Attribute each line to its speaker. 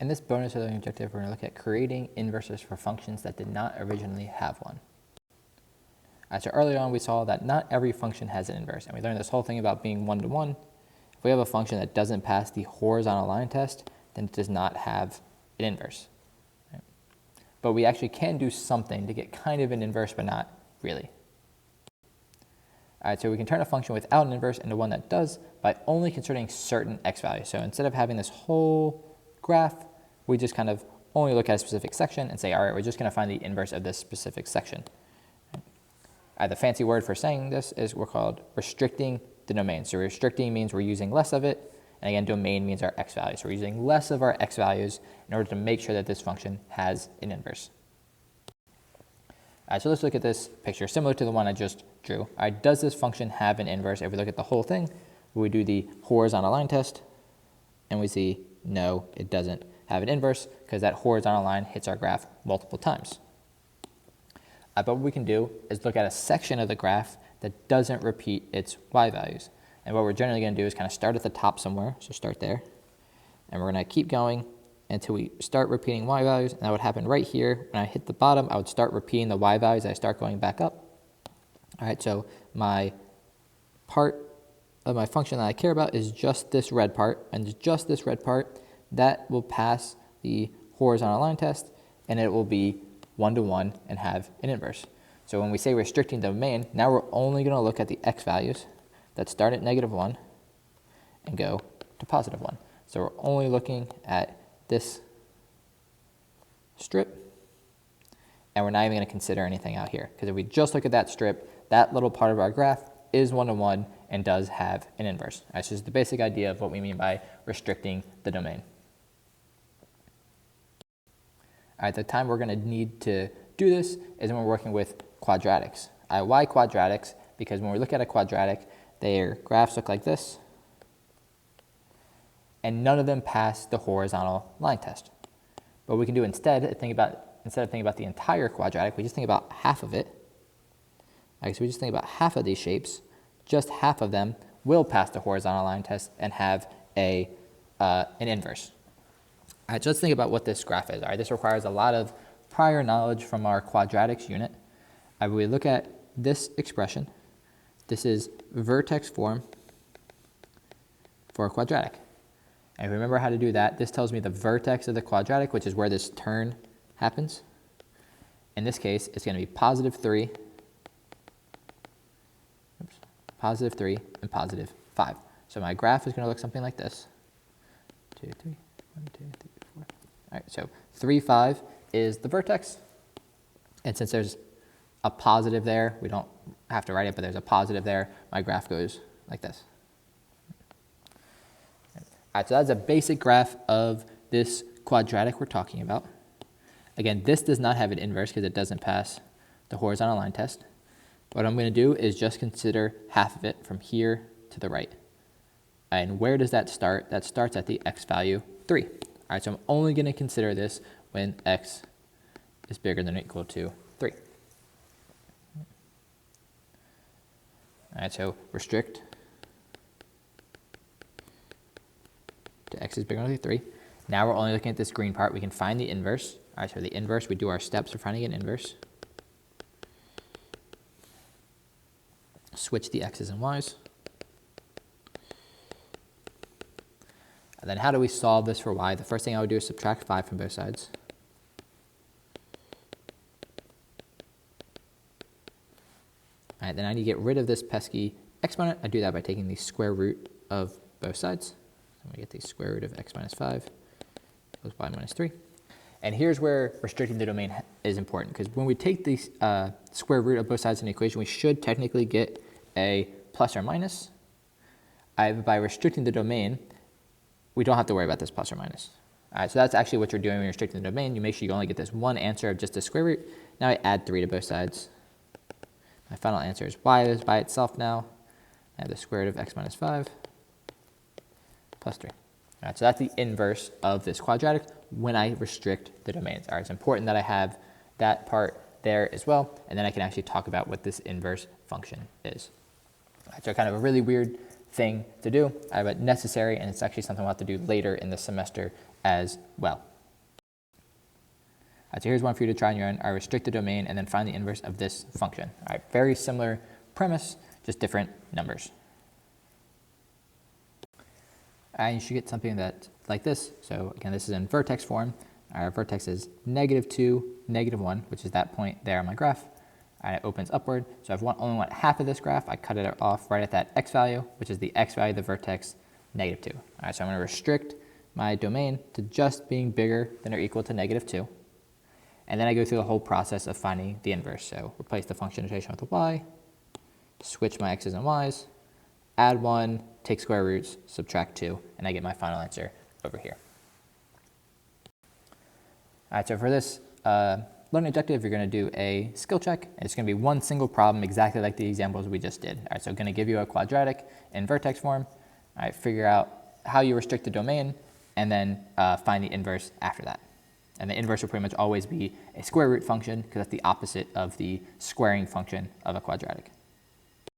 Speaker 1: In this bonus learning objective, we're going to look at creating inverses for functions that did not originally have one. So early on, we saw that not every function has an inverse, and we learned this whole thing about being one-to-one. If we have a function that doesn't pass the horizontal line test, then it does not have an inverse. Right? But we actually can do something to get kind of an inverse, but not really. All right, so we can turn a function without an inverse into one that does by only considering certain x values. So instead of having this whole graph, we just kind of only look at a specific section and say, all right, we're just going to find the inverse of this specific section. The fancy word for saying this is we're called restricting the domain. So restricting means we're using less of it, and again, domain means our x values. So we're using less of our x values in order to make sure that this function has an inverse. So let's look at this picture, similar to the one I just drew. Does this function have an inverse? If we look at the whole thing, we do the horizontal line test, and we see no, it doesn't have an inverse because that horizontal line hits our graph multiple times. But what we can do is look at a section of the graph that doesn't repeat its y values. And what we're generally going to do is kind of start at the top somewhere, so start there, and we're going to keep going until we start repeating y values, and that would happen right here. When I hit the bottom, I would start repeating the y values as I start going back up. All right, so my part of my function that I care about is just this red part, and just this red part, that will pass the horizontal line test, and it will be one-to-one and have an inverse. So when we say restricting the domain, now we're only going to look at the x values that start at -1 and go to +1. So we're only looking at this strip, and we're not even going to consider anything out here. Because if we just look at that strip, that little part of our graph is one-to-one and does have an inverse. That's just the basic idea of what we mean by restricting the domain. All right, the time we're going to need to do this is when we're working with quadratics. Why quadratics? Because when we look at a quadratic, their graphs look like this, and none of them pass the horizontal line test. What we can do instead of thinking about the entire quadratic, we just think about half of it. So we just think about half of these shapes. Just half of them will pass the horizontal line test and have an inverse. All right, so let's think about what this graph is. All right, this requires a lot of prior knowledge from our quadratics unit. We look at this expression. This is vertex form for a quadratic. And if you remember how to do that, this tells me the vertex of the quadratic, which is where this turn happens. In this case, it's going to be +3, +3, and +5. So my graph is going to look something like this. 2, 3, 1, 2, 3, 4. All right, so 3, 5 is the vertex. And since there's a positive there, we don't have to write it, but there's a positive there, my graph goes like this. All right, so that's a basic graph of this quadratic we're talking about. Again, this does not have an inverse because it doesn't pass the horizontal line test. What I'm going to do is just consider half of it from here to the right. And where does that start? That starts at the x value 3. All right, so I'm only going to consider this when x is bigger than or equal to 3. All right, so restrict to x is bigger than 3. Now we're only looking at this green part. We can find the inverse. All right, so the inverse, we do our steps for finding an inverse. Switch the x's and y's. And then how do we solve this for y? The first thing I would do is subtract 5 from both sides. All right, then I need to get rid of this pesky exponent. I do that by taking the square root of both sides. So we get the square root of x minus 5 equals y minus 3. And here's where restricting the domain is important, because when we take the square root of both sides in the equation, we should technically get a plus or minus. By restricting the domain, we don't have to worry about this plus or minus. All right, so that's actually what you're doing when you're restricting the domain. You make sure you only get this one answer of just the square root. Now I add 3 to both sides. My final answer is y is by itself now. I have the square root of x minus 5 plus 3. All right, so that's the inverse of this quadratic when I restrict the domains. All right, it's important that I have that part there as well, and then I can actually talk about what this inverse function is. All right, so kind of a really weird thing to do, but necessary, and it's actually something we'll have to do later in the semester as well. So here's one for you to try on your own. I restrict the domain and then find the inverse of this function. All right, very similar premise, just different numbers. And you should get something that like this. So again, this is in vertex form. Our vertex is -2, -1, which is that point there on my graph. And it opens upward. So if I only want half of this graph, I cut it off right at that x value, which is the x value of the vertex -2. All right, so I'm going to restrict my domain to just being bigger than or equal to -2. And then I go through the whole process of finding the inverse. So replace the function notation with a y, switch my x's and y's, add 1, take square roots, subtract 2, and I get my final answer over here. All right, so for this learning objective, you're going to do a skill check. It's going to be one single problem exactly like the examples we just did. All right, so I'm going to give you a quadratic in vertex form. All right, figure out how you restrict the domain, and then find the inverse after that. And the inverse will pretty much always be a square root function because that's the opposite of the squaring function of a quadratic.